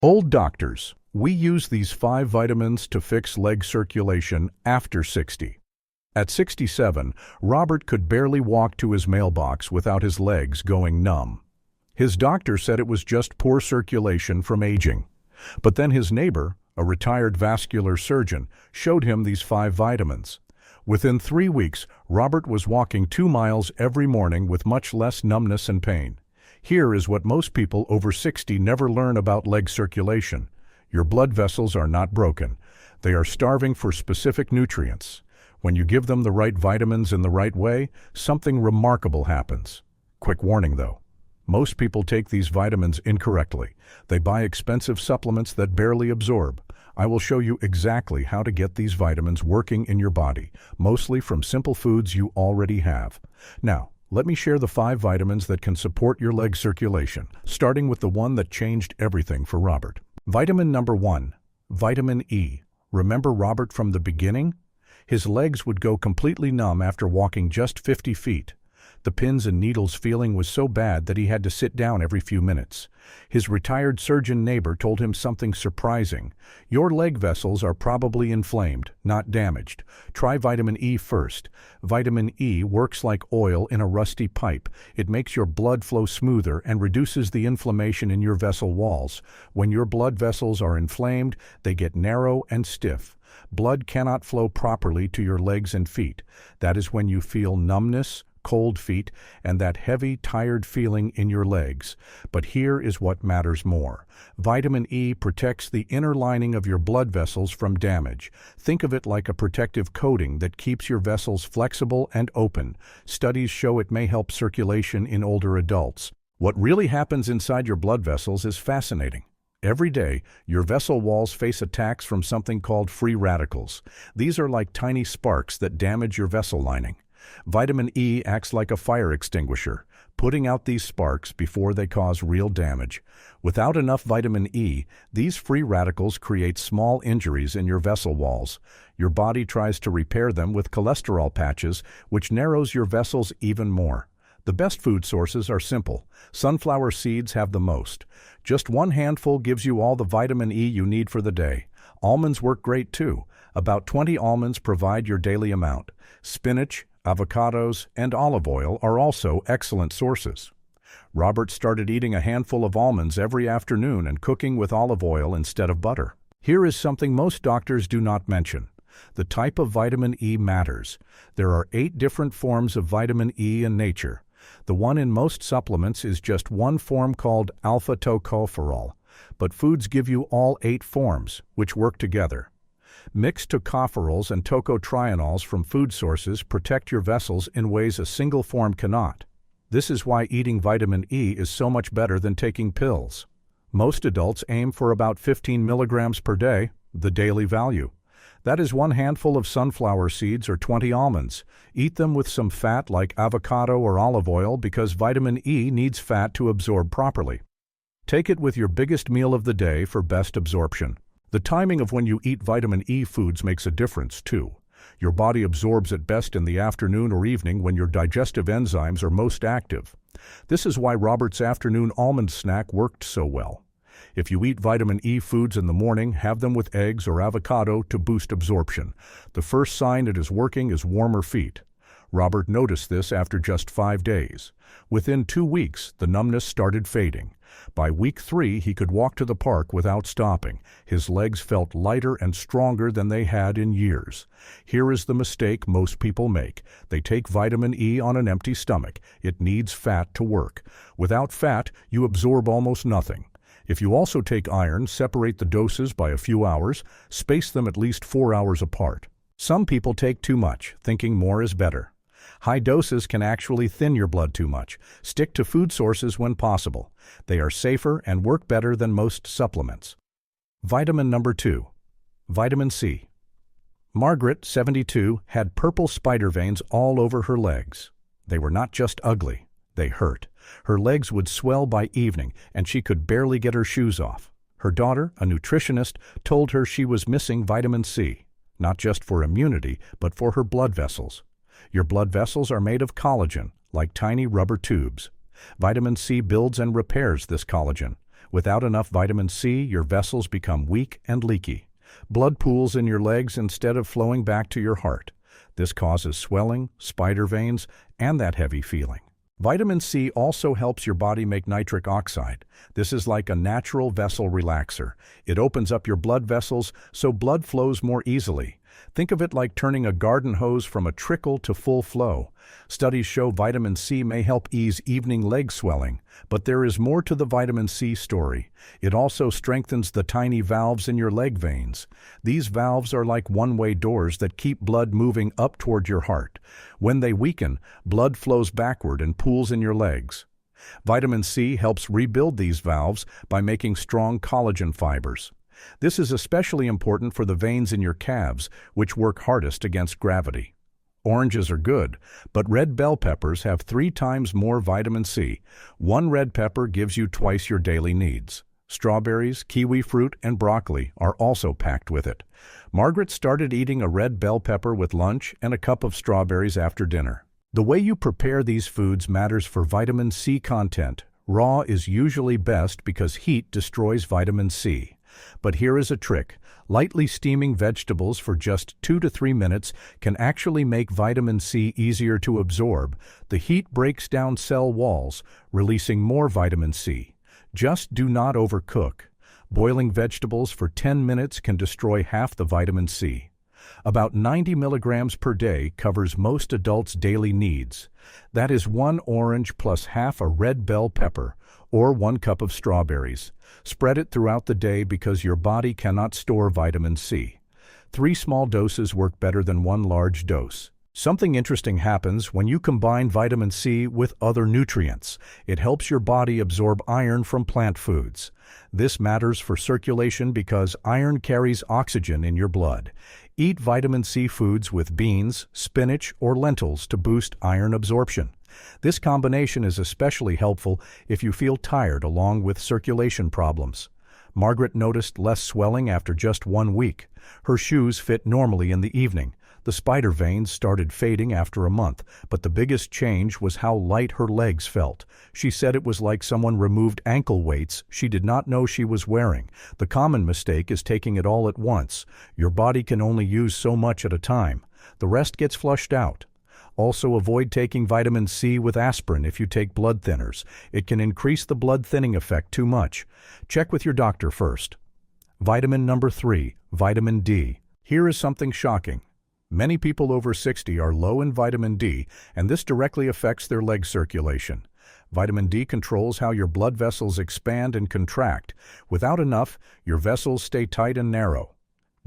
Old doctors, we use these 5 vitamins to fix leg circulation after 60. At 67, Robert could barely walk to his mailbox without his legs going numb. His doctor said it was just poor circulation from aging. But then his neighbor, a retired vascular surgeon, showed him these 5 vitamins. Within 3 weeks, Robert was walking 2 miles every morning with much less numbness and pain. Here is what most people over 60 never learn about leg circulation. Your blood vessels are not broken. They are starving for specific nutrients. When you give them the right vitamins in the right way, something remarkable happens. Quick warning though. Most people take these vitamins incorrectly. They buy expensive supplements that barely absorb. I will show you exactly how to get these vitamins working in your body, mostly from simple foods you already have. Now, let me share the 5 vitamins that can support your leg circulation, starting with the one that changed everything for Robert. Vitamin number 1, vitamin E. Remember Robert from the beginning? His legs would go completely numb after walking just 50 feet. The pins and needles feeling was so bad that he had to sit down every few minutes. His retired surgeon neighbor told him something surprising. Your leg vessels are probably inflamed, not damaged. Try vitamin E first. Vitamin E works like oil in a rusty pipe. It makes your blood flow smoother and reduces the inflammation in your vessel walls. When your blood vessels are inflamed, they get narrow and stiff. Blood cannot flow properly to your legs and feet. That is when you feel numbness, cold feet, and that heavy, tired feeling in your legs. But here is what matters more. Vitamin E protects the inner lining of your blood vessels from damage. Think of it like a protective coating that keeps your vessels flexible and open. Studies show it may help circulation in older adults. What really happens inside your blood vessels is fascinating. Every day, your vessel walls face attacks from something called free radicals. These are like tiny sparks that damage your vessel lining. Vitamin E acts like a fire extinguisher, putting out these sparks before they cause real damage. Without enough vitamin E, these free radicals create small injuries in your vessel walls. Your body tries to repair them with cholesterol patches, which narrows your vessels even more. The best food sources are simple. Sunflower seeds have the most. Just 1 handful gives you all the vitamin E you need for the day. Almonds work great too. About 20 almonds provide your daily amount. Spinach, avocados, and olive oil are also excellent sources. Robert started eating a handful of almonds every afternoon and cooking with olive oil instead of butter. Here is something most doctors do not mention. The type of vitamin E matters. There are 8 different forms of vitamin E in nature. The one in most supplements is just one form called alpha-tocopherol, but foods give you all 8 forms, which work together. Mixed tocopherols and tocotrienols from food sources protect your vessels in ways a single form cannot. This is why eating vitamin E is so much better than taking pills. Most adults aim for about 15 milligrams per day, the daily value. That is 1 handful of sunflower seeds or 20 almonds. Eat them with some fat like avocado or olive oil because vitamin E needs fat to absorb properly. Take it with your biggest meal of the day for best absorption. The timing of when you eat vitamin E foods makes a difference too. Your body absorbs it best in the afternoon or evening when your digestive enzymes are most active. This is why Robert's afternoon almond snack worked so well. If you eat vitamin E foods in the morning, have them with eggs or avocado to boost absorption. The first sign it is working is warmer feet. Robert noticed this after just 5 days. Within 2 weeks, the numbness started fading. By week 3, he could walk to the park without stopping. His legs felt lighter and stronger than they had in years. Here is the mistake most people make. They take vitamin E on an empty stomach. It needs fat to work. Without fat, you absorb almost nothing. If you also take iron, separate the doses by a few hours, space them at least 4 hours apart. Some people take too much, thinking more is better. High doses can actually thin your blood too much. Stick to food sources when possible. They are safer and work better than most supplements. Vitamin number 2, vitamin C. Margaret, 72, had purple spider veins all over her legs. They were not just ugly, they hurt. Her legs would swell by evening, and she could barely get her shoes off. Her daughter, a nutritionist, told her she was missing vitamin C, not just for immunity, but for her blood vessels. Your blood vessels are made of collagen, like tiny rubber tubes. Vitamin C builds and repairs this collagen. Without enough vitamin C, your vessels become weak and leaky. Blood pools in your legs instead of flowing back to your heart. This causes swelling, spider veins, and that heavy feeling. Vitamin C also helps your body make nitric oxide. This is like a natural vessel relaxer. It opens up your blood vessels so blood flows more easily. Think of it like turning a garden hose from a trickle to full flow. Studies show vitamin C may help ease evening leg swelling, but there is more to the vitamin C story. It also strengthens the tiny valves in your leg veins. These valves are like one-way doors that keep blood moving up toward your heart. When they weaken, blood flows backward and pools in your legs. Vitamin C helps rebuild these valves by making strong collagen fibers. This is especially important for the veins in your calves, which work hardest against gravity. Oranges are good, but red bell peppers have 3 times more vitamin C. One red pepper gives you twice your daily needs. Strawberries, kiwi fruit, and broccoli are also packed with it. Margaret started eating a red bell pepper with lunch and a cup of strawberries after dinner. The way you prepare these foods matters for vitamin C content. Raw is usually best because heat destroys vitamin C. But here is a trick. Lightly steaming vegetables for just 2 to 3 minutes can actually make vitamin C easier to absorb. The heat breaks down cell walls, releasing more vitamin C. Just do not overcook. Boiling vegetables for 10 minutes can destroy half the vitamin C. About 90 milligrams per day covers most adults' daily needs. That is 1 orange plus half a red bell pepper, or 1 cup of strawberries. Spread it throughout the day because your body cannot store vitamin C. 3 small doses work better than 1 large dose. Something interesting happens when you combine vitamin C with other nutrients. It helps your body absorb iron from plant foods. This matters for circulation because iron carries oxygen in your blood. Eat vitamin C foods with beans, spinach, or lentils to boost iron absorption. This combination is especially helpful if you feel tired along with circulation problems. Margaret noticed less swelling after just 1 week. Her shoes fit normally in the evening. The spider veins started fading after a month, but the biggest change was how light her legs felt. She said it was like someone removed ankle weights she did not know she was wearing. The common mistake is taking it all at once. Your body can only use so much at a time. The rest gets flushed out. Also, avoid taking vitamin C with aspirin if you take blood thinners. It can increase the blood thinning effect too much. Check with your doctor first. Vitamin number 3, vitamin D. Here is something shocking. Many people over 60 are low in vitamin D, and this directly affects their leg circulation. Vitamin D controls how your blood vessels expand and contract. Without enough, your vessels stay tight and narrow.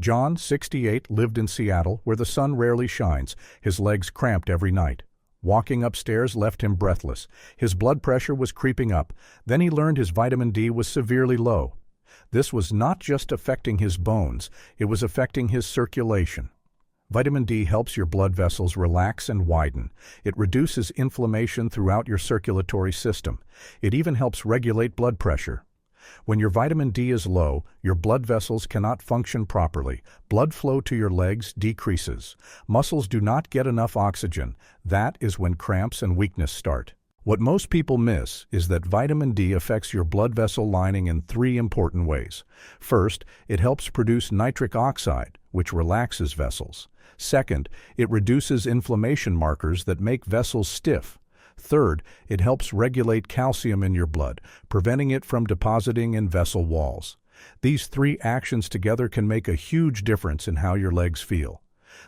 John, 68, lived in Seattle, where the sun rarely shines. His legs cramped every night. Walking upstairs left him breathless. His blood pressure was creeping up. Then he learned his vitamin D was severely low. This was not just affecting his bones, it was affecting his circulation. Vitamin D helps your blood vessels relax and widen. It reduces inflammation throughout your circulatory system. It even helps regulate blood pressure. When your vitamin D is low, your blood vessels cannot function properly. Blood flow to your legs decreases. Muscles do not get enough oxygen. That is when cramps and weakness start. What most people miss is that vitamin D affects your blood vessel lining in 3 important ways. First, it helps produce nitric oxide, which relaxes vessels. Second, it reduces inflammation markers that make vessels stiff. Third, it helps regulate calcium in your blood, preventing it from depositing in vessel walls. These 3 actions together can make a huge difference in how your legs feel.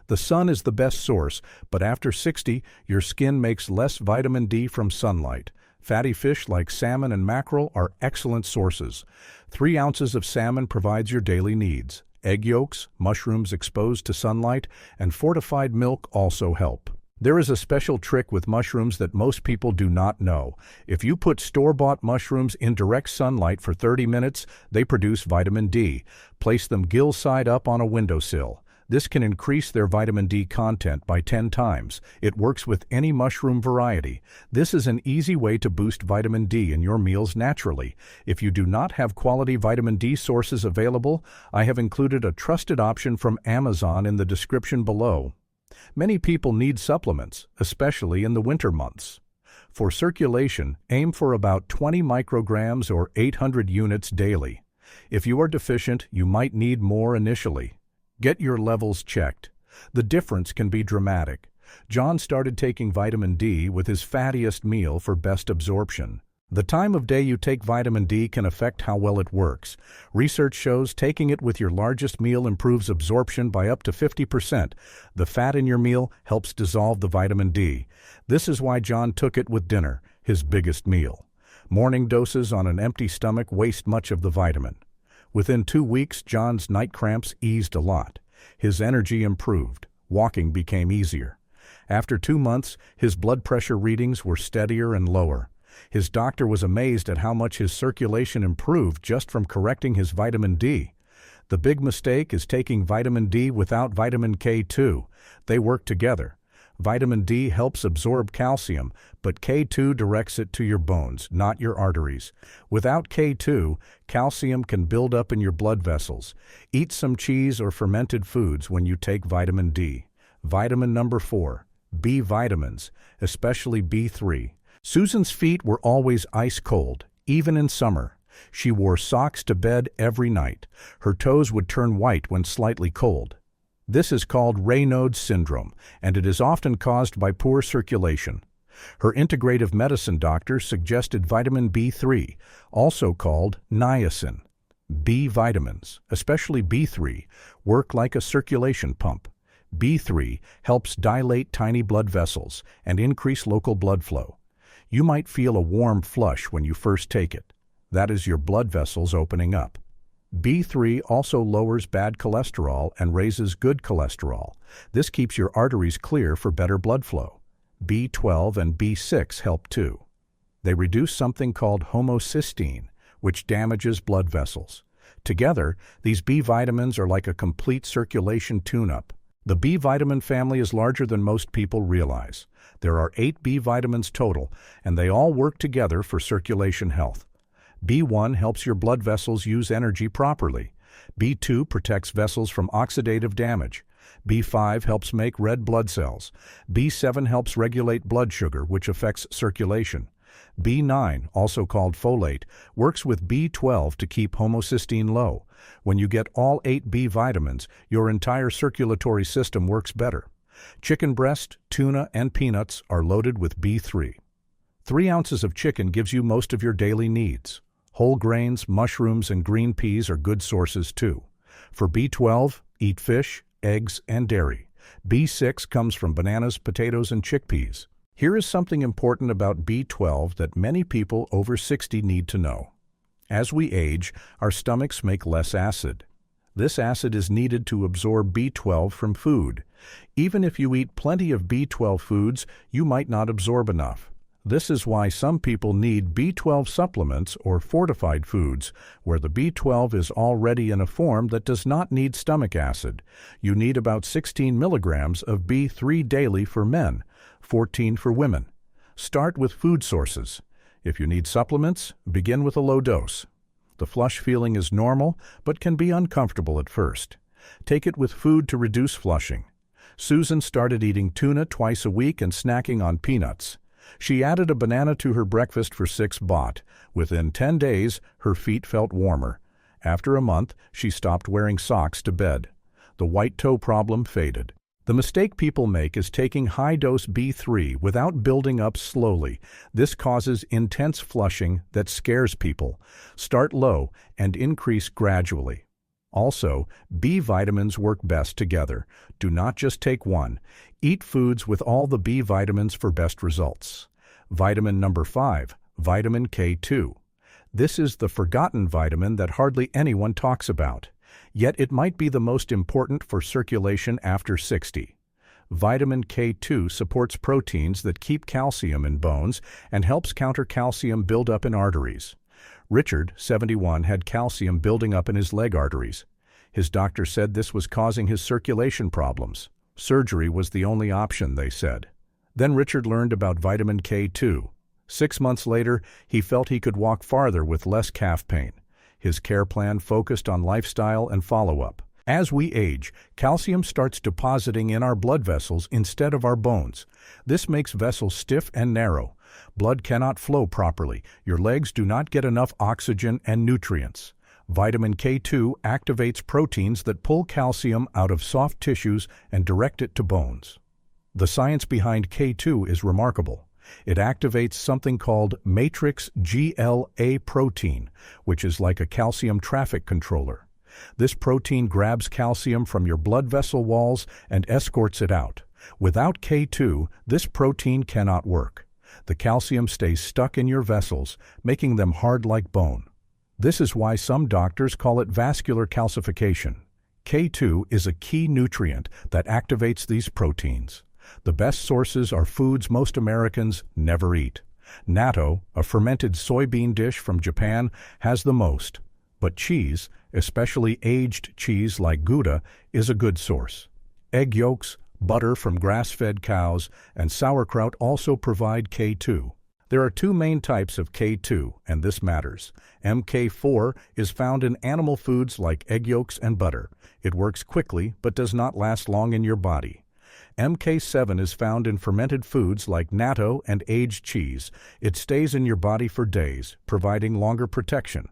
The sun is the best source, but after 60, your skin makes less vitamin D from sunlight. Fatty fish like salmon and mackerel are excellent sources. 3 ounces of salmon provides your daily needs. Egg yolks, mushrooms exposed to sunlight, and fortified milk also help. There is a special trick with mushrooms that most people do not know. If you put store-bought mushrooms in direct sunlight for 30 minutes, they produce vitamin D. Place them gill side up on a windowsill. This can increase their vitamin D content by 10 times. It works with any mushroom variety. This is an easy way to boost vitamin D in your meals naturally. If you do not have quality vitamin D sources available, I have included a trusted option from Amazon in the description below. Many people need supplements, especially in the winter months. For circulation, aim for about 20 micrograms or 800 units daily. If you are deficient, you might need more initially. Get your levels checked. The difference can be dramatic. John started taking vitamin D with his fattiest meal for best absorption. The time of day you take vitamin D can affect how well it works. Research shows taking it with your largest meal improves absorption by up to 50%. The fat in your meal helps dissolve the vitamin D. This is why John took it with dinner, his biggest meal. Morning doses on an empty stomach waste much of the vitamin. Within 2 weeks, John's night cramps eased a lot. His energy improved. Walking became easier. After 2 months, his blood pressure readings were steadier and lower. His doctor was amazed at how much his circulation improved just from correcting his vitamin D. The big mistake is taking vitamin D without vitamin K2. They work together. Vitamin D helps absorb calcium, but K2 directs it to your bones, not your arteries. Without K2, calcium can build up in your blood vessels. Eat some cheese or fermented foods when you take vitamin D. Vitamin number 4, B vitamins, especially B3. Susan's feet were always ice cold, even in summer. She wore socks to bed every night. Her toes would turn white when slightly cold. This is called Raynaud's syndrome, and it is often caused by poor circulation. Her integrative medicine doctor suggested vitamin B3, also called niacin. B vitamins, especially B3, work like a circulation pump. B3 helps dilate tiny blood vessels and increase local blood flow. You might feel a warm flush when you first take it. That is your blood vessels opening up. B3 also lowers bad cholesterol and raises good cholesterol. This keeps your arteries clear for better blood flow. B12 and B6 help too. They reduce something called homocysteine, which damages blood vessels. Together, these B vitamins are like a complete circulation tune-up. The B vitamin family is larger than most people realize. There are 8 B vitamins total, and they all work together for circulation health. B1 helps your blood vessels use energy properly. B2 protects vessels from oxidative damage. B5 helps make red blood cells. B7 helps regulate blood sugar, which affects circulation. B9, also called folate, works with B12 to keep homocysteine low. When you get all 8 B vitamins, your entire circulatory system works better. Chicken breast, tuna, and peanuts are loaded with B3. 3 ounces of chicken gives you most of your daily needs. Whole grains, mushrooms, and green peas are good sources too. For B12, eat fish, eggs, and dairy. B6 comes from bananas, potatoes, and chickpeas. Here is something important about B12 that many people over 60 need to know. As we age, our stomachs make less acid. This acid is needed to absorb B12 from food. Even if you eat plenty of B12 foods, you might not absorb enough. This is why some people need B12 supplements or fortified foods, where the B12 is already in a form that does not need stomach acid. You need about 16 milligrams of B3 daily for men, 14 for women. Start with food sources. If you need supplements, begin with a low dose. The flush feeling is normal, but can be uncomfortable at first. Take it with food to reduce flushing. Susan started eating tuna twice a week and snacking on peanuts. She added a banana to her breakfast for 6 baht. Within 10 days, her feet felt warmer. After a month, she stopped wearing socks to bed. The white toe problem faded. The mistake people make is taking high-dose B3 without building up slowly. This causes intense flushing that scares people. Start low and increase gradually. Also, B vitamins work best together. Do not just take one. Eat foods with all the B vitamins for best results. Vitamin number 5, vitamin K2. This is the forgotten vitamin that hardly anyone talks about. Yet it might be the most important for circulation after 60. Vitamin K2 supports proteins that keep calcium in bones and helps counter calcium buildup in arteries. Richard, 71, had calcium building up in his leg arteries. His doctor said this was causing his circulation problems. Surgery was the only option, they said. Then Richard learned about vitamin K2. 6 months later, he felt he could walk farther with less calf pain. His care plan focused on lifestyle and follow-up. As we age, calcium starts depositing in our blood vessels instead of our bones. This makes vessels stiff and narrow. Blood cannot flow properly. Your legs do not get enough oxygen and nutrients. Vitamin K2 activates proteins that pull calcium out of soft tissues and direct it to bones. The science behind K2 is remarkable. It activates something called matrix GLA protein, which is like a calcium traffic controller. This protein grabs calcium from your blood vessel walls and escorts it out. Without K2, this protein cannot work. The calcium stays stuck in your vessels, making them hard like bone. This is why some doctors call it vascular calcification. K2 is a key nutrient that activates these proteins. The best sources are foods most Americans never eat. Natto, a fermented soybean dish from Japan, has the most. But cheese, especially aged cheese like Gouda, is a good source. Egg yolks, butter from grass-fed cows, and sauerkraut also provide K2. There are two main types of K2, and this matters. MK4 is found in animal foods like egg yolks and butter. It works quickly but does not last long in your body. MK7 is found in fermented foods like natto and aged cheese. It stays in your body for days, providing longer protection.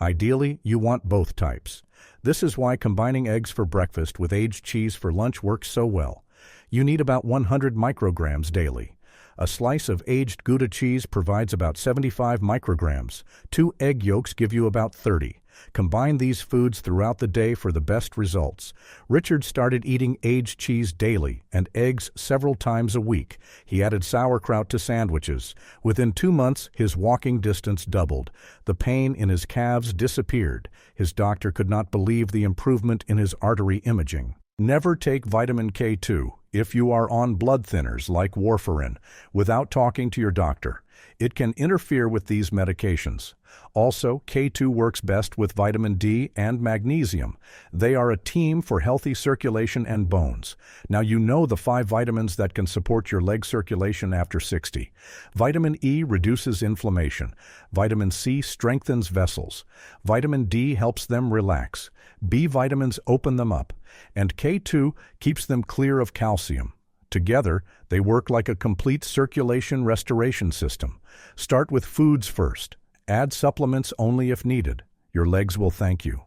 Ideally, you want both types. This is why combining eggs for breakfast with aged cheese for lunch works so well. You need about 100 micrograms daily. A slice of aged Gouda cheese provides about 75 micrograms. 2 egg yolks give you about 30. Combine these foods throughout the day for the best results. Richard started eating aged cheese daily and eggs several times a week. He added sauerkraut to sandwiches. Within 2 months, his walking distance doubled. The pain in his calves disappeared. His doctor could not believe the improvement in his artery imaging. Never take vitamin K2 if you are on blood thinners like warfarin without talking to your doctor. It can interfere with these medications. Also, K2 works best with vitamin D and magnesium. They are a team for healthy circulation and bones. Now you know the 5 vitamins that can support your leg circulation after 60. Vitamin E reduces inflammation. Vitamin C strengthens vessels. Vitamin D helps them relax. B vitamins open them up. And K2 keeps them clear of calcium. Together, they work like a complete circulation restoration system. Start with foods first. Add supplements only if needed. Your legs will thank you.